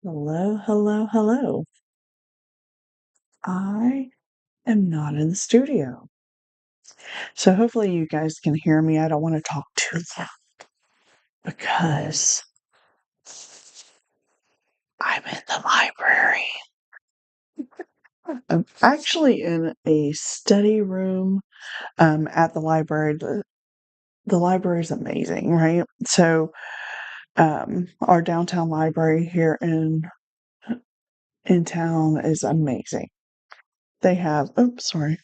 Hello, hello, hello. I am not in the studio. So hopefully you guys can hear me. I don't want to talk too loud because I'm in the library. I'm actually in a study room at the library. The library is amazing, right? So our downtown library here in town is amazing. They have, oops, sorry.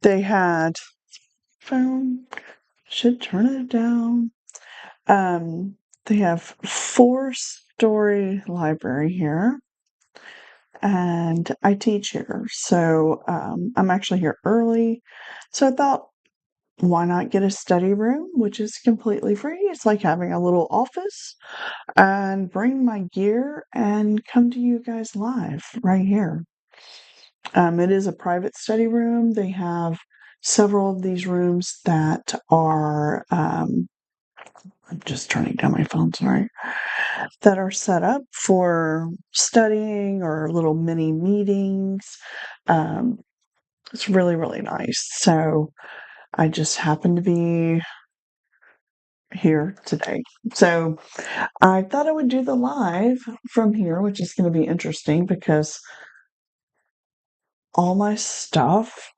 They had phone should turn it down. Um, they have four-story library here, and I teach here. So I'm actually here early. So I thought, why not get a study room, which is completely free? It's like having a little office and bring my gear and come to you guys live right here. It is a private study room. They have several of these rooms that are I'm just turning down my phone, sorry, that are set up for studying or little mini meetings. Um, it's really, really nice. So I just happen to be here today. So I thought I would do the live from here, which is going to be interesting because all my stuff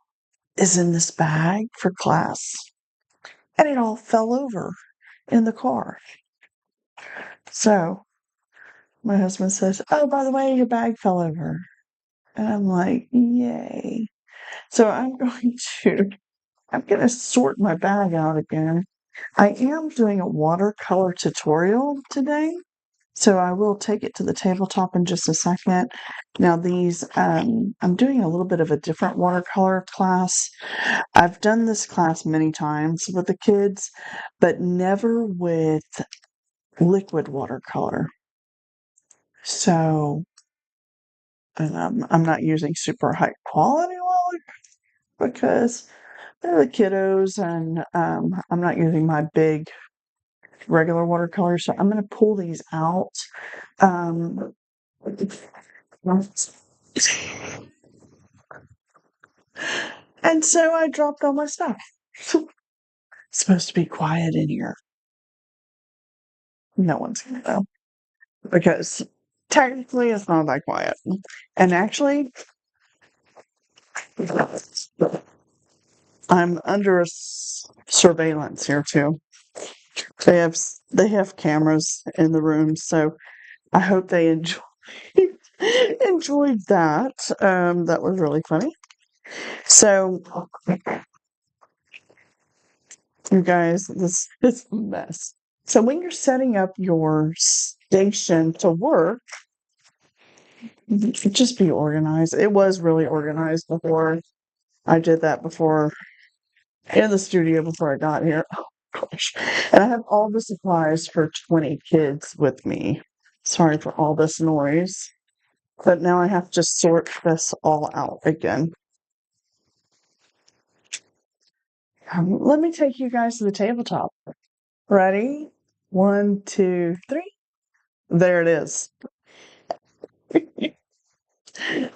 is in this bag for class and it all fell over in the car. So my husband says, "Oh, by the way, your bag fell over." And I'm like, yay. So I'm going to sort my bag out again. I am doing a watercolor tutorial today. So I will take it to the tabletop in just a second. Now I'm doing a little bit of a different watercolor class. I've done this class many times with the kids, but never with liquid watercolor. So I'm not using super high quality water because they're the kiddos, and I'm not using my big regular watercolor, so I'm going to pull these out. Um, and so I dropped all my stuff. It's supposed to be quiet in here. No one's going to know because technically it's not that quiet. And actually, I'm under surveillance here too. They have cameras in the room, so I hope they enjoyed that. That was really funny. So, you guys, this is a mess. So when you're setting up your station to work, just be organized. It was really organized before I did that before in the studio before I got here. Oh gosh. And I have all the supplies for 20 kids with me. Sorry for all this noise. But now I have to sort this all out again. Let me take you guys to the tabletop. Ready? One, two, three. There it is.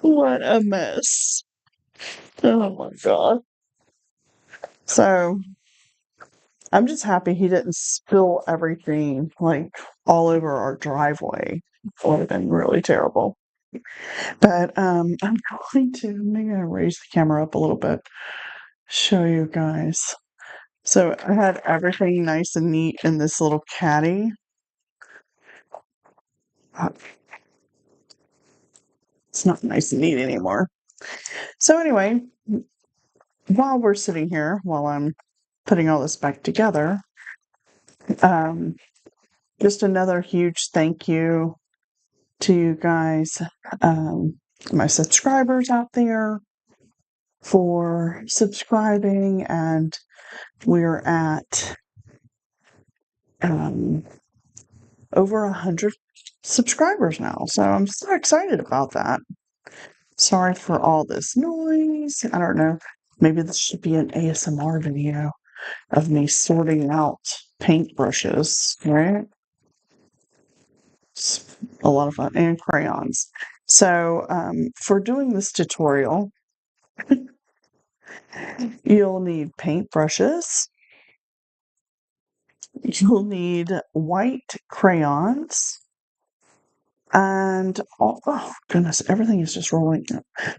What a mess. Oh my God. So I'm just happy he didn't spill everything like all over our driveway. It would have been really terrible. But I'm going to maybe I'll raise the camera up a little bit, show you guys. So I had everything nice and neat in this little caddy. Uh, It's not nice and neat anymore. So anyway, while we're sitting here, while I'm putting all this back together, um, just another huge thank you to you guys, my subscribers out there, for subscribing, and we're at um, over 100 subscribers now. So I'm so excited about that. Sorry for all this noise. I don't know. Maybe this should be an ASMR video of me sorting out paintbrushes, right? It's a lot of fun, and crayons. So for doing this tutorial, you'll need paint brushes. You'll need white crayons. And oh goodness, everything is just rolling.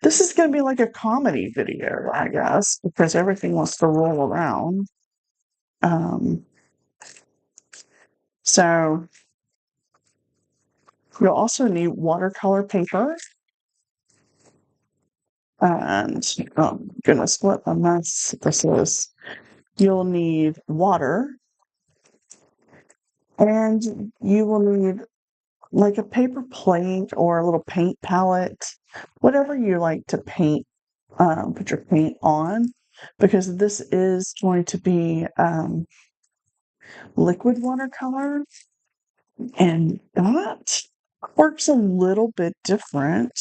This is going to be like a comedy video, I guess, because everything wants to roll around. Um, so you'll also need watercolor paper. And oh goodness, what a mess this is. You'll need water, and you will need like a paper plate or a little paint palette, whatever you like to paint, put your paint on, because this is going to be liquid watercolor, and that works a little bit different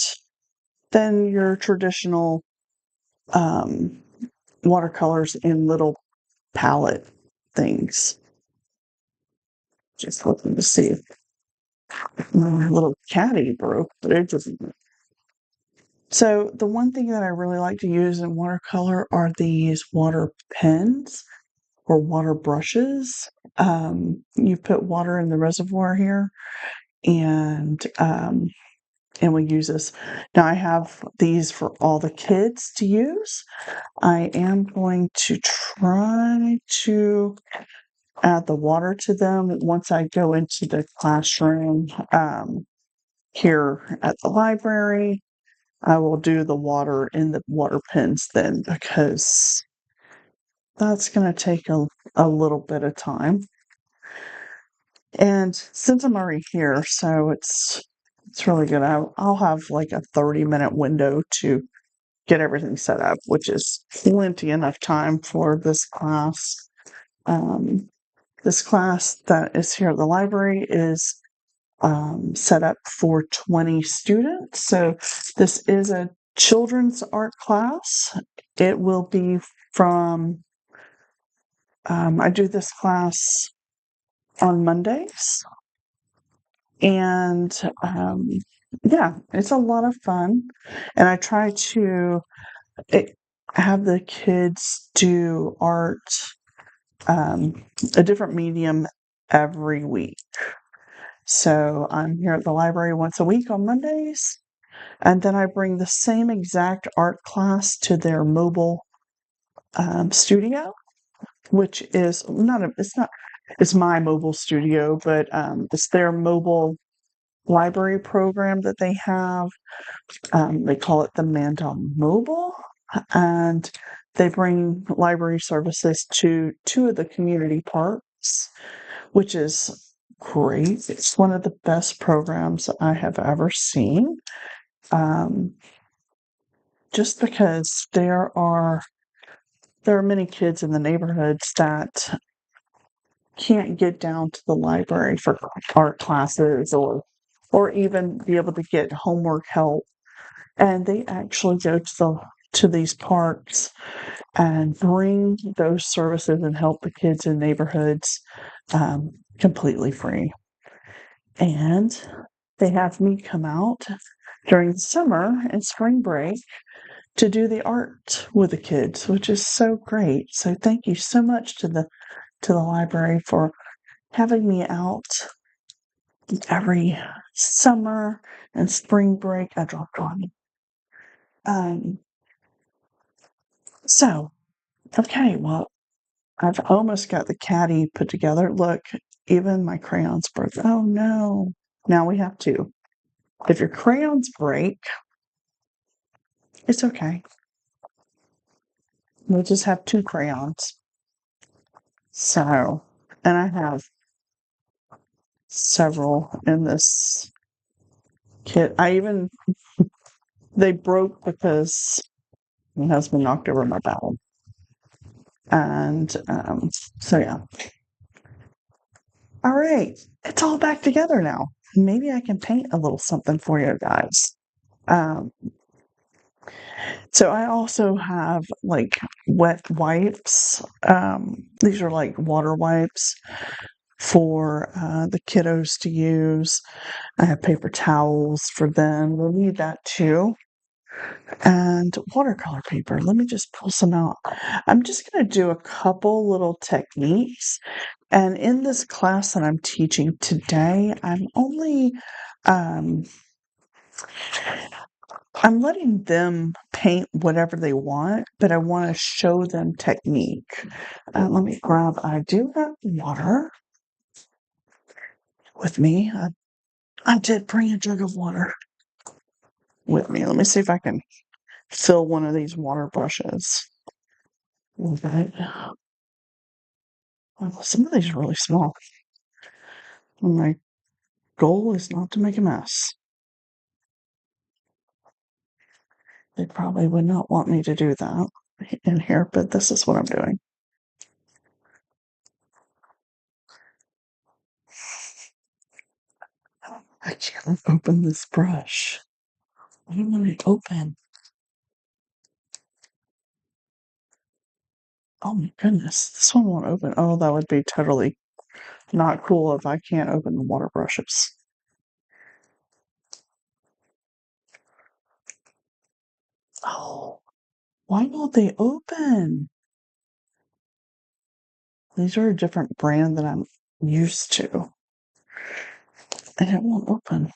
than your traditional um, watercolors in little palette things. Just looking to see if my little caddy broke, but it doesn't. So the one thing that I really like to use in watercolor are these water pens or water brushes. You put water in the reservoir here, and we use this. Now I have these for all the kids to use. I am going to try to add the water to them once I go into the classroom here at the library. I will do the water in the water pens then, because that's going to take a little bit of time. And since I'm already here, so it's really good. I'll have like a 30-minute window to get everything set up, which is plenty enough time for this class. This class that is here at the library is set up for 20 students. So this is a children's art class. It will be from, I do this class on Mondays. And yeah, it's a lot of fun. And I try to have the kids do art, a different medium every week. So I'm here at the library once a week on Mondays, and then I bring the same exact art class to their mobile studio, which is it's my mobile studio, but it's their mobile library program that they have. They call it the Manda Mobile, and they bring library services to two of the community parks, which is great. It's one of the best programs I have ever seen. Just because there are many kids in the neighborhoods that can't get down to the library for art classes or even be able to get homework help, and they actually go to these parks and bring those services and help the kids in neighborhoods completely free. And they have me come out during summer and spring break to do the art with the kids, which is so great. So thank you so much to the library for having me out every summer and spring break. I dropped one. So okay, well, I've almost got the caddy put together. Look, even my crayons broke. Oh no. Now we have two. If your crayons break, it's okay. We'll just have two crayons. So, and I have several in this kit. They broke because my husband knocked over my bottle. And so, yeah. All right. It's all back together now. Maybe I can paint a little something for you guys. Um, so I also have like wet wipes. These are like water wipes for the kiddos to use. I have paper towels for them. We'll need that too. And watercolor paper. Let me just pull some out. I'm just going to do a couple little techniques. And in this class that I'm teaching today, um, I'm letting them paint whatever they want, but I want to show them technique. Let me grab, I do have water with me. I did bring a jug of water with me. Let me see if I can fill one of these water brushes. A little bit. Well, some of these are really small. And my goal is not to make a mess. They probably would not want me to do that in here, but this is what I'm doing. I can't open this brush. I don't want it open. Oh my goodness, this one won't open. Oh, that would be totally not cool if I can't open the water brushes. Oh, why won't they open? These are a different brand that I'm used to. And it won't open.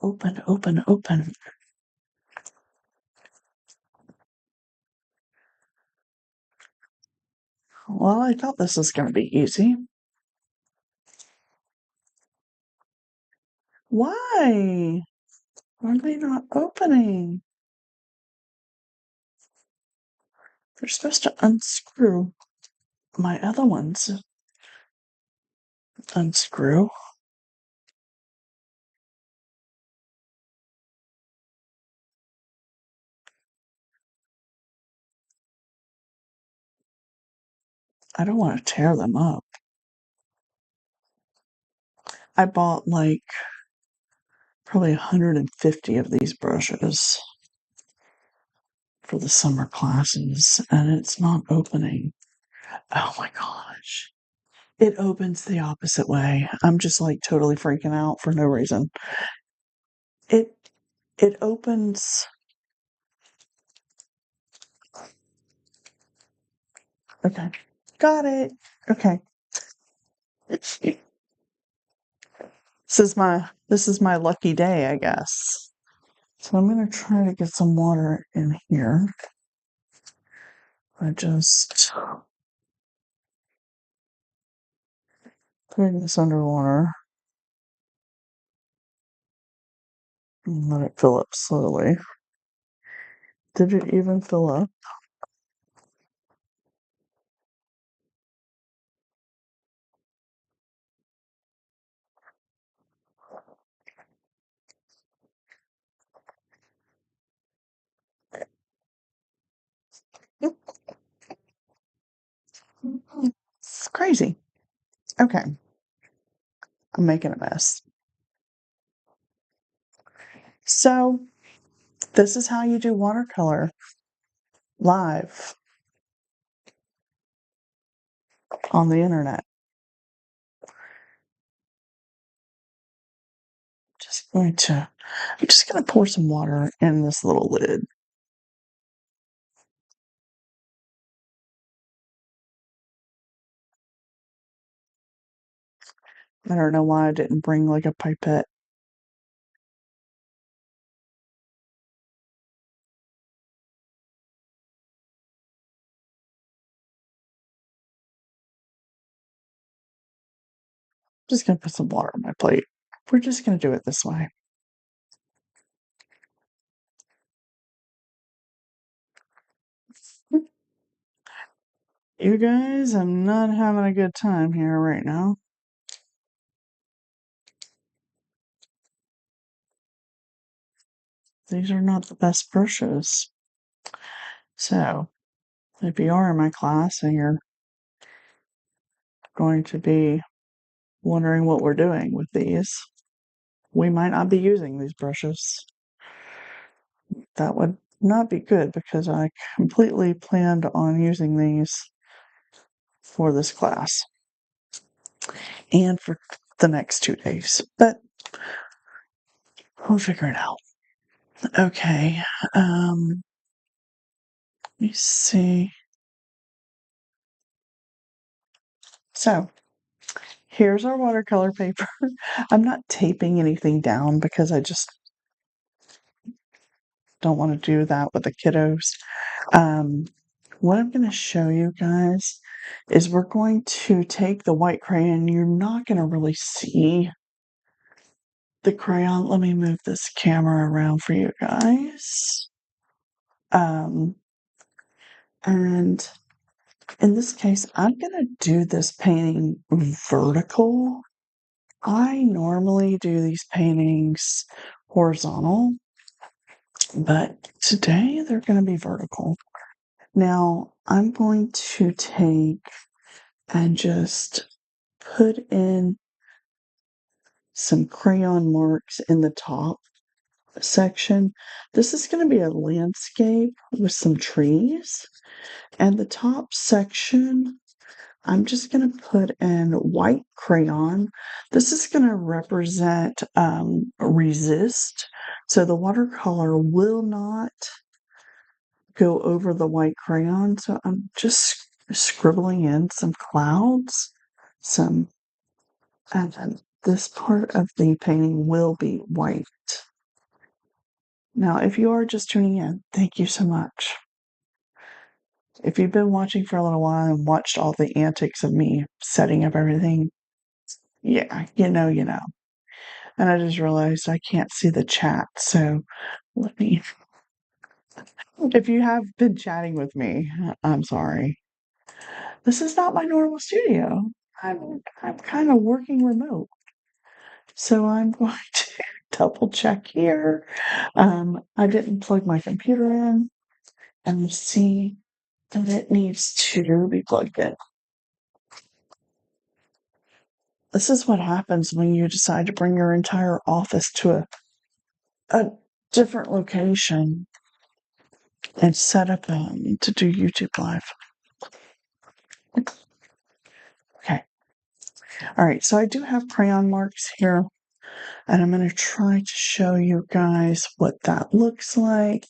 Open, open, open. Well, I thought this was going to be easy. Why? Why are they not opening? They're supposed to unscrew. My other ones unscrew. I don't want to tear them up. I bought like probably 150 of these brushes for the summer classes, and it's not opening. Oh my gosh. It opens the opposite way. I'm just like totally freaking out for no reason. It it opens. Okay. Got it. Okay. This is my lucky day, I guess. So I'm gonna try to get some water in here. I just putting this underwater and let it fill up slowly. Did it even fill up? It's crazy. Okay. I'm making a mess. So this is how you do watercolor live on the internet. I'm just gonna pour some water in this little lid. I don't know why I didn't bring like a pipette. Just gonna put some water on my plate. We're just gonna do it this way. You guys, I'm not having a good time here right now. These are not the best brushes. So, if you are in my class and you're going to be wondering what we're doing with these, we might not be using these brushes. That would not be good because I completely planned on using these for this class and for the next 2 days, but we'll figure it out. Okay, let me see. So here's our watercolor paper. I'm not taping anything down because I just don't want to do that with the kiddos. What I'm going to show you guys is we're going to take the white crayon. You're not going to really see the crayon. Let me move this camera around for you guys. And in this case, I'm going to do this painting vertical. I normally do these paintings horizontal, but today they're going to be vertical. Now, I'm going to take and just put in some crayon marks in the top section. This is going to be a landscape with some trees. And the top section, I'm just going to put in white crayon. This is going to represent resist. So the watercolor will not go over the white crayon. So I'm just scribbling in some clouds, and then this part of the painting will be white. Now, if you are just tuning in, thank you so much. If you've been watching for a little while and watched all the antics of me setting up everything, yeah, you know, you know. And I just realized I can't see the chat, so let me. If you have been chatting with me, I'm sorry. This is not my normal studio. I'm kind of working remote, so I'm going to double check here. I didn't plug my computer in and see that it needs to be plugged in. This is what happens when you decide to bring your entire office to a different location and set up to do YouTube Live. Okay. All right. So I do have crayon marks here, and I'm going to try to show you guys what that looks like.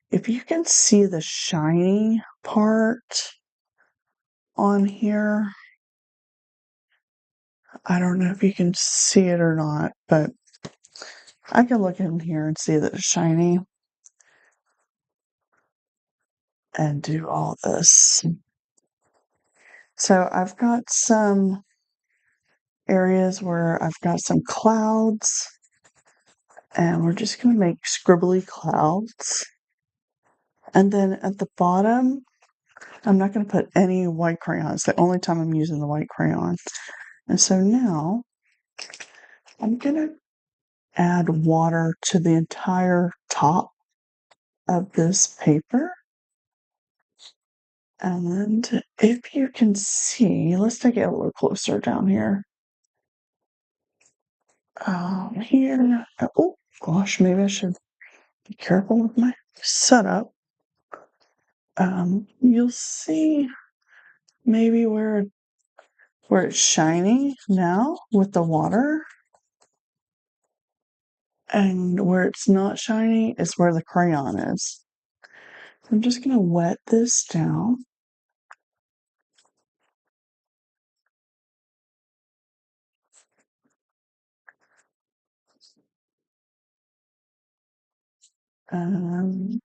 If you can see the shiny part on here, I don't know if you can see it or not, but I can look in here and see that it's shiny and do all this. So I've got some areas where I've got some clouds, and we're just going to make scribbly clouds. And then at the bottom, I'm not going to put any white crayons. The only time I'm using the white crayon. And so now I'm going to add water to the entire top of this paper. And if you can see, let's take it a little closer down here. Here, oh gosh, maybe I should be careful with my setup. You'll see maybe where it's shiny now with the water, and where it's not shiny is where the crayon is. I'm just going to wet this down. And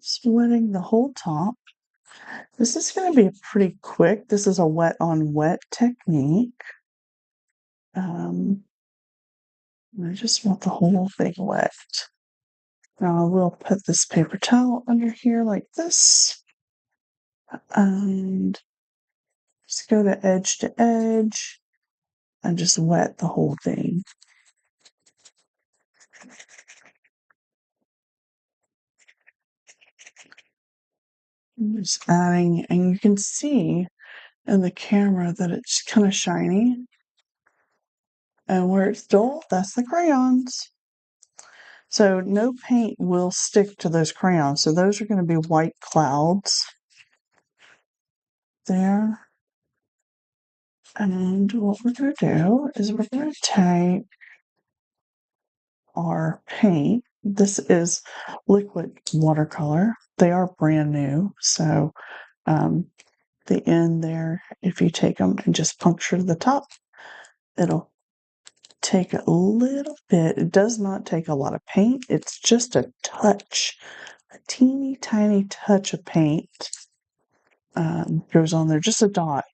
just wetting the whole top. This is going to be pretty quick. This is a wet on wet technique. I just want the whole thing wet. Now I will put this paper towel under here like this. And just go to edge and just wet the whole thing. I'm just adding, and you can see in the camera that it's kind of shiny. And where it's dull, that's the crayons. So no paint will stick to those crayons. So those are going to be white clouds. there. And what we're going to do is we're going to take our paint. This is liquid watercolor. They are brand new, so the end there, if you take them and just puncture the top, it'll take a little bit. It does not take a lot of paint. It's just a touch, a teeny tiny touch of paint goes on there. Just a dot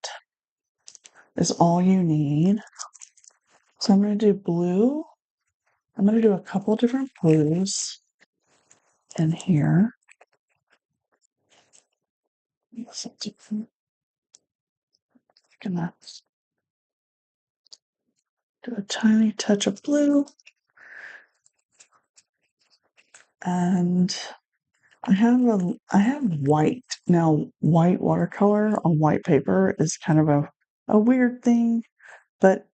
is all you need. So I'm going to do blue. I'm going to do a couple different blues in here. I'm gonna do a tiny touch of blue, and I have white. Now, white watercolor on white paper is kind of a weird thing, but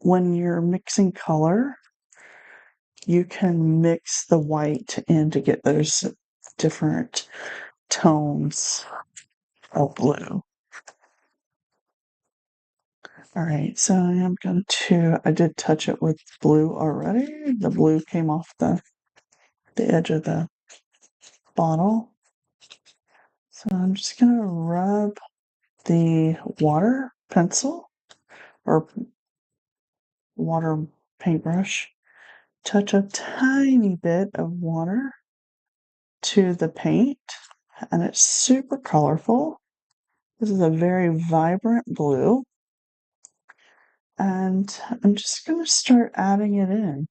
when you're mixing color, you can mix the white in to get those different tones of blue. All right, so I did touch it with blue already. The blue came off the edge of the bottle. So I'm just going to rub the water pencil or water paintbrush, touch a tiny bit of water to the paint, and it's super colorful. This is a very vibrant blue, and I'm just going to start adding it in.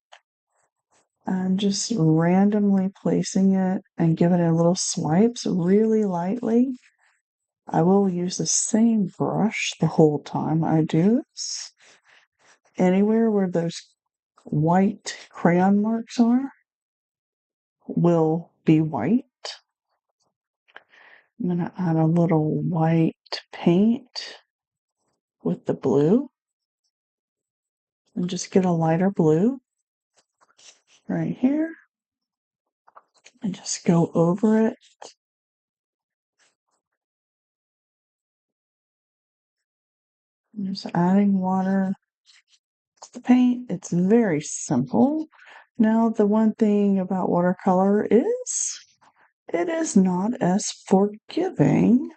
I'm just randomly placing it and giving it little swipes really lightly. I will use the same brush the whole time I do this. Anywhere where those white crayon marks are will be white. I'm going to add a little white paint with the blue and just get a lighter blue right here and just go over it. I'm just adding water to the paint. It's very simple. Now, the one thing about watercolor is it is not as forgiving.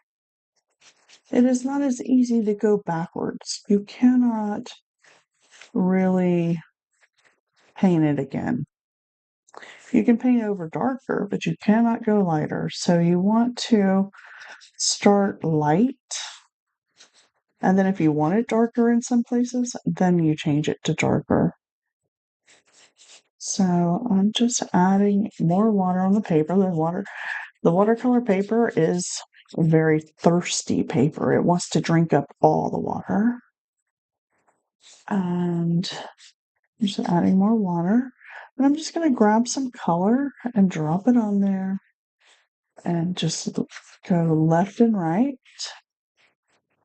It is not as easy to go backwards. You cannot really paint it again. You can paint over darker, but you cannot go lighter. So you want to start light. And then if you want it darker in some places, then you change it to darker. So I'm just adding more water on the paper. The watercolor paper is a very thirsty paper. It wants to drink up all the water. And I'm just adding more water. And I'm just going to grab some color and drop it on there. And just go left and right.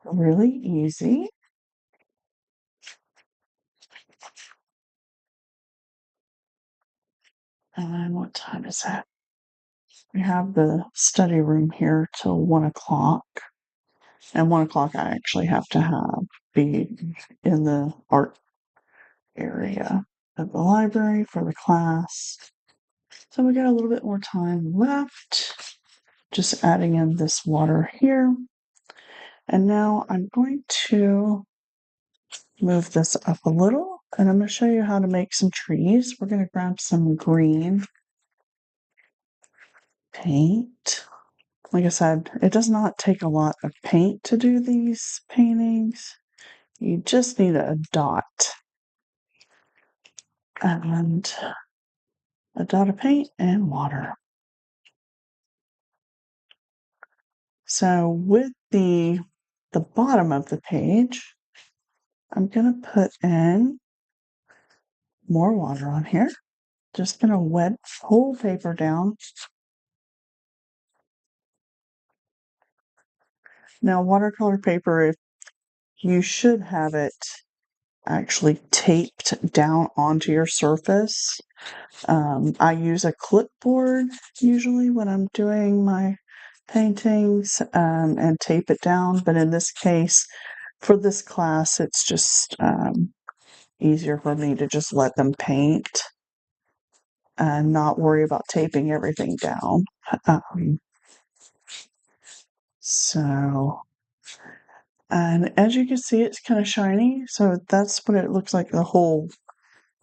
Really easy. And what time is that? We have the study room here till 1 o'clock. And 1 o'clock I actually have to be in the art area of the library for the class. So we got a little bit more time left. Just adding in this water here. And now I'm going to move this up a little, and I'm going to show you how to make some trees. We're going to grab some green paint. Like I said, it does not take a lot of paint to do these paintings. You just need a dot and a dot of paint and water. So with the bottom of the page, I'm going to put in more water on here. Just going to wet the whole paper down. Now, watercolor paper, if you should have it actually taped down onto your surface. I use a clipboard usually when I'm doing my paintings and tape it down. But in this case, for this class, it's just easier for me to just let them paint and not worry about taping everything down. So, and as you can see, it's kind of shiny. So that's what it looks like the whole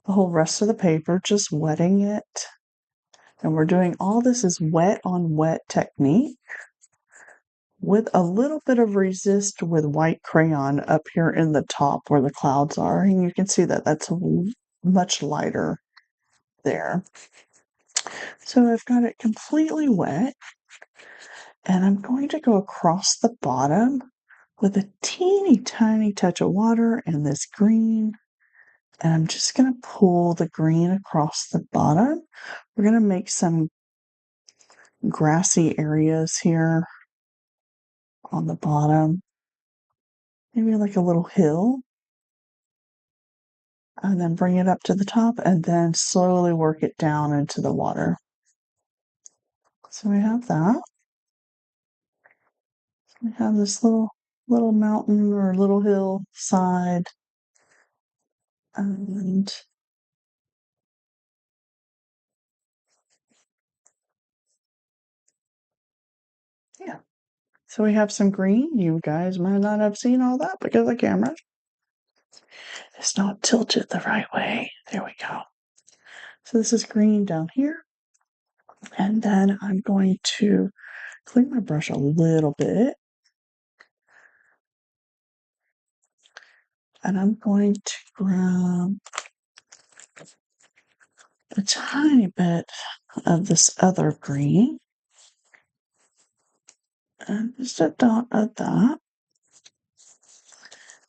rest of the paper, just wetting it. And we're doing all this is wet on wet technique with a little bit of resist with white crayon up here in the top where the clouds are. And you can see that that's much lighter there. So I've got it completely wet, and I'm going to go across the bottom with a teeny tiny touch of water and this green. And I'm just going to pull the green across the bottom. We're going to make some grassy areas here on the bottom. Maybe like a little hill. And then bring it up to the top and then slowly work it down into the water. So we have that. We have this little mountain or little hillside. And yeah. So we have some green. You guys might not have seen all that because the camera is not tilted the right way. There we go. So this is green down here. And then I'm going to clean my brush a little bit. And I'm going to grab a tiny bit of this other green. And just a dot of that.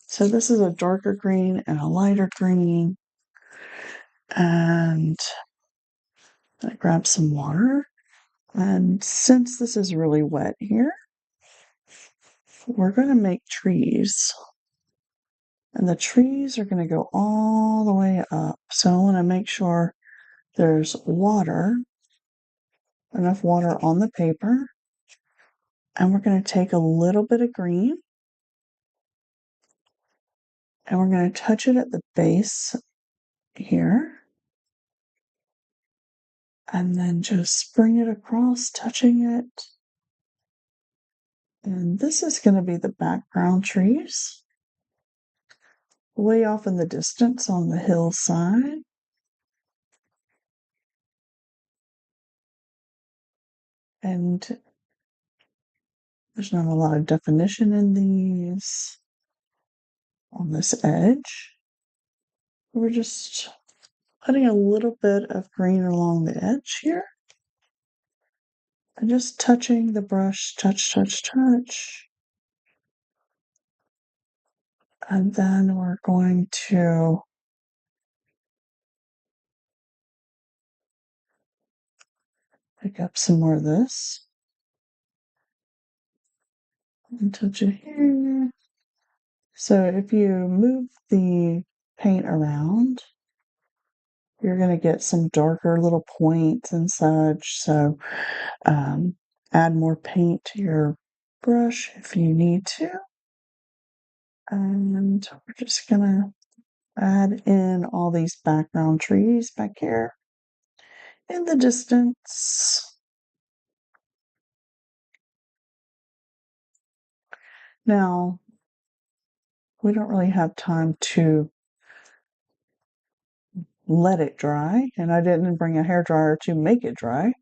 So this is a darker green and a lighter green. And I grab some water. And since this is really wet here, we're going to make trees. And the trees are going to go all the way up. So I want to make sure there's water, enough water on the paper. And we're going to take a little bit of green and we're going to touch it at the base here. And then just bring it across, touching it. And this is going to be the background trees. Way off in the distance on the hillside. And there's not a lot of definition in these on this edge. We're just putting a little bit of green along the edge here. And just touching the brush, touch, touch, touch. And then we're going to pick up some more of this. And touch it here. So if you move the paint around, you're going to get some darker little points and such. So add more paint to your brush if you need to. And we're just going to add in all these background trees back here in the distance. Now, we don't really have time to let it dry, and I didn't bring a hairdryer to make it dry.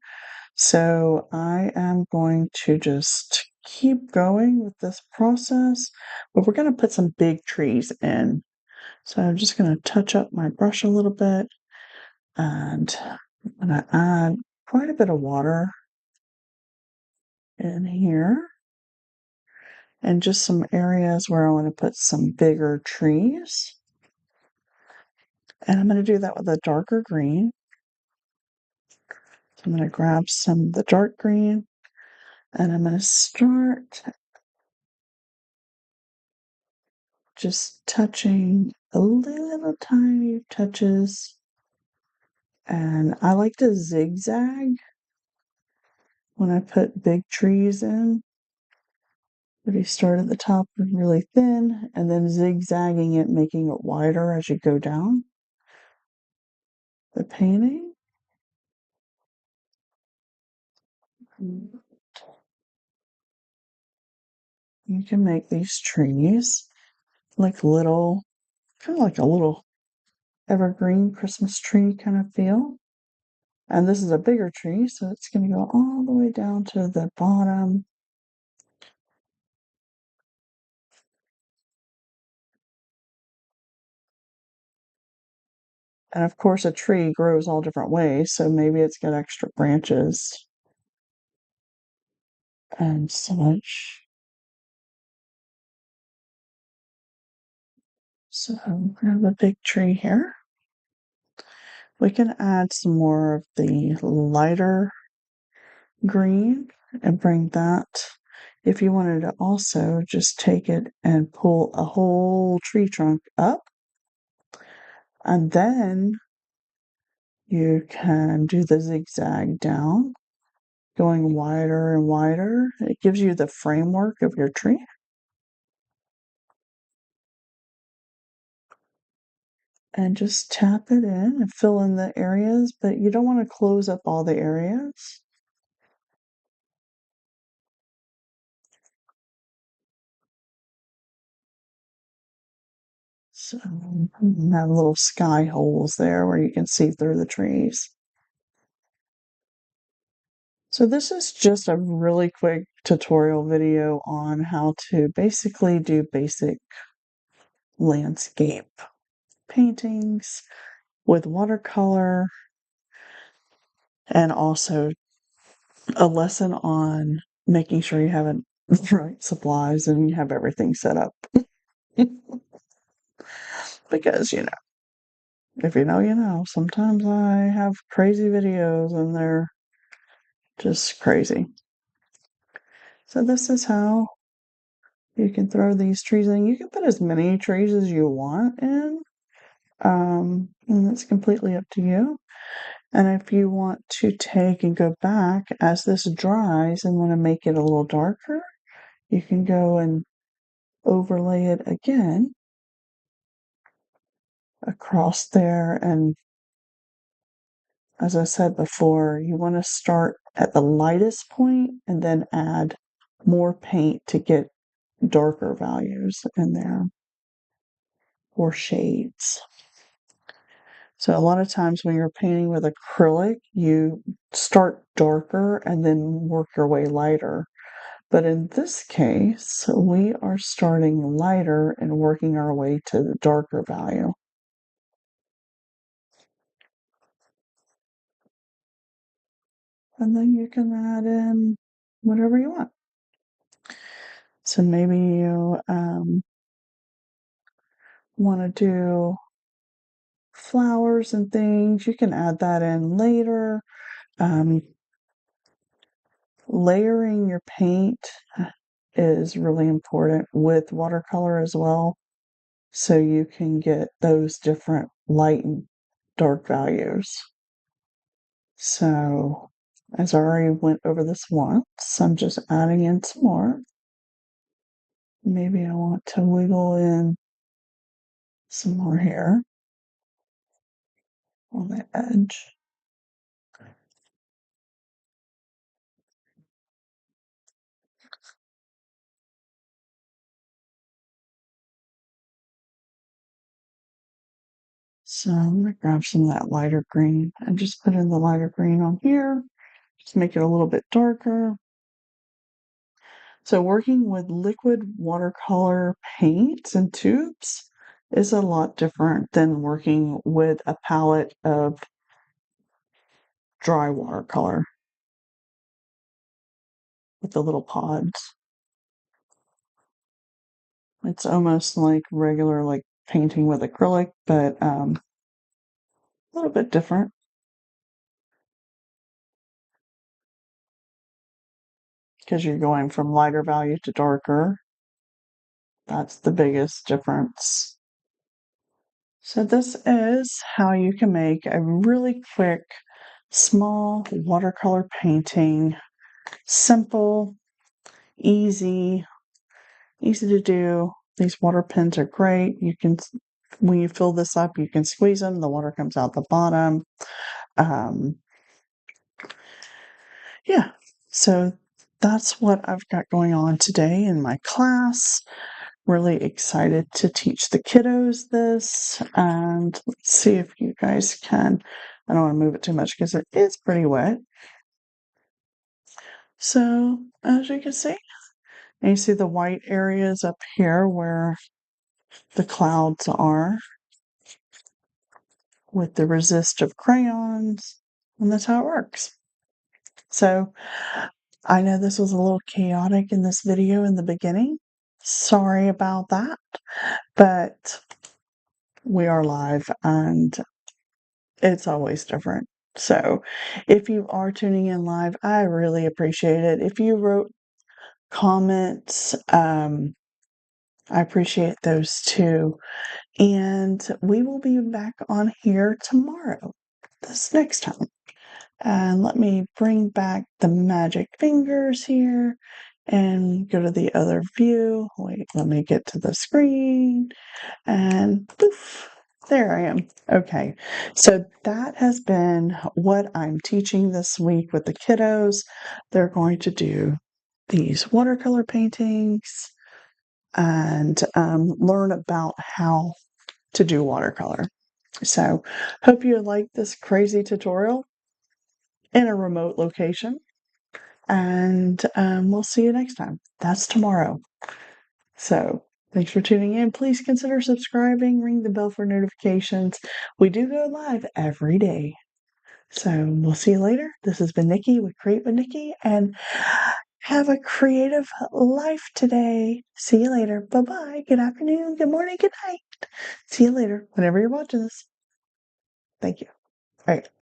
So I am going to just keep going with this process, but we're going to put some big trees in. So I'm just going to touch up my brush a little bit, and I'm going to add quite a bit of water in here, and just some areas where I want to put some bigger trees. And I'm going to do that with a darker green. So I'm going to grab some of the dark green, and I'm going to start just touching a little tiny touches. And I like to zigzag when I put big trees in. But you start at the top really thin and then zigzagging it, making it wider as you go down the painting. You can make these trees like little, kind of like a little evergreen Christmas tree kind of feel. And this is a bigger tree, so it's going to go all the way down to the bottom. And of course, a tree grows all different ways, so maybe it's got extra branches and such. So I have a big tree here. We can add some more of the lighter green and bring that. If you wanted to also just take it and pull a whole tree trunk up, and then you can do the zigzag down, going wider and wider. It gives you the framework of your tree. And just tap it in and fill in the areas, but you don't want to close up all the areas. So you have little sky holes there where you can see through the trees. So this is just a really quick tutorial video on how to basically do basic landscape paintings with watercolor, and also a lesson on making sure you have the right supplies and you have everything set up. Because, if you know, you know. Sometimes I have crazy videos and they're just crazy. So this is how you can throw these trees in. You can put as many trees as you want in. And that's completely up to you. And if you want to take and go back as this dries and want to make it a little darker, you can go and overlay it again across there. And as I said before, you want to start at the lightest point and then add more paint to get darker values in there or shades. So a lot of times when you're painting with acrylic, you start darker and then work your way lighter. But in this case, we are starting lighter and working our way to the darker value. And then you can add in whatever you want. So maybe you want to do flowers and things. You can add that in later. Um, Layering your paint is really important with watercolor as well. So you can get those different light and dark values. So, as I already went over this once, I'm just adding in some more. Maybe I want to wiggle in some more here on the edge. So I'm going to grab some of that lighter green and just put in the lighter green on here. Just make it a little bit darker. So working with liquid watercolor paints and tubes is a lot different than working with a palette of dry watercolor with the little pods. It's almost like regular, like painting with acrylic, but a little bit different because you're going from lighter value to darker. That's the biggest difference. So this is how you can make a really quick, small watercolor painting simple, easy to do. These water pens are great. You can, when you fill this up, you can squeeze them. The water comes out the bottom. Um, yeah, so that's what I've got going on today in my class. Really excited to teach the kiddos this, and let's see if you guys can. I don't want to move it too much because it is pretty wet. So as you can see, and you see the white areas up here where the clouds are with the resistive crayons, and that's how it works. So I know this was a little chaotic in this video in the beginning. Sorry about that, but we are live and it's always different. So if you are tuning in live, I really appreciate it. If you wrote comments, I appreciate those too. And we will be back on here tomorrow, this next time. And let me bring back the magic fingers here and go to the other view. Wait, let me get to the screen and poof, there I am. Okay, so that has been what I'm teaching this week with the kiddos. They're going to do these watercolor paintings and learn about how to do watercolor. So, hope you like this crazy tutorial in a remote location. And we'll see you next time. That's tomorrow. So, thanks for tuning in. Please consider subscribing, ring the bell for notifications. We do go live every day. So, we'll see you later. This has been Nikki with Create with Nikki, and have a creative life today. See you later. Bye bye. Good afternoon. Good morning. Good night. See you later whenever you're watching this. Thank you. All right.